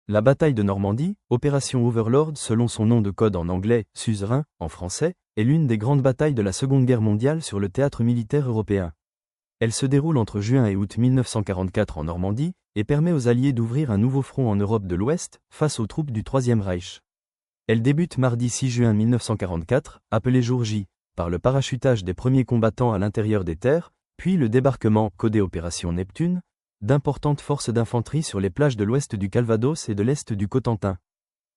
La bataille de Normandie, Opération Overlord selon son nom de code en anglais, Suzerain, en français, est l'une des grandes batailles de la Seconde Guerre mondiale sur le théâtre militaire européen. Elle se déroule entre juin et août 1944 en Normandie, et permet aux Alliés d'ouvrir un nouveau front en Europe de l'Ouest, face aux troupes du Troisième Reich. Elle débute mardi 6 juin 1944, appelé jour J, par le parachutage des premiers combattants à l'intérieur des terres, puis le débarquement, codé Opération Neptune, d'importantes forces d'infanterie sur les plages de l'ouest du Calvados et de l'est du Cotentin.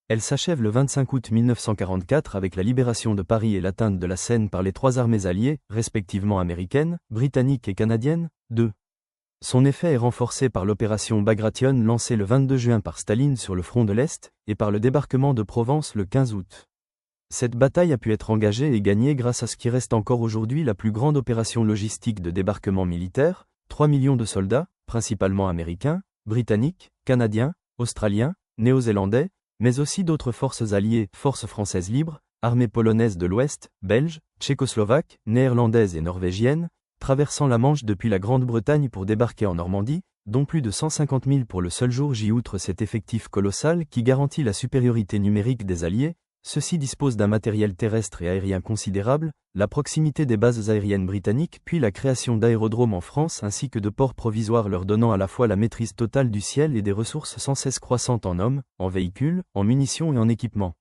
Elle s'achève le 25 août 1944 avec la libération de Paris et l'atteinte de la Seine par les trois armées alliées, respectivement américaines, britanniques et canadiennes. 2. Son effet est renforcé par l'opération Bagration lancée le 22 juin par Staline sur le front de l'Est, et par le débarquement de Provence le 15 août. Cette bataille a pu être engagée et gagnée grâce à ce qui reste encore aujourd'hui la plus grande opération logistique de débarquement militaire, 3 millions de soldats, principalement américains, britanniques, canadiens, australiens, néo-zélandais, mais aussi d'autres forces alliées, forces françaises libres, armées polonaises de l'Ouest, belges, tchécoslovaques, néerlandaises et norvégiennes, traversant la Manche depuis la Grande-Bretagne pour débarquer en Normandie, dont plus de 150 000 pour le seul jour J. Outre cet effectif colossal qui garantit la supériorité numérique des Alliés, ceux-ci disposent d'un matériel terrestre et aérien considérable, la proximité des bases aériennes britanniques puis la création d'aérodromes en France ainsi que de ports provisoires leur donnant à la fois la maîtrise totale du ciel et des ressources sans cesse croissantes en hommes, en véhicules, en munitions et en équipements.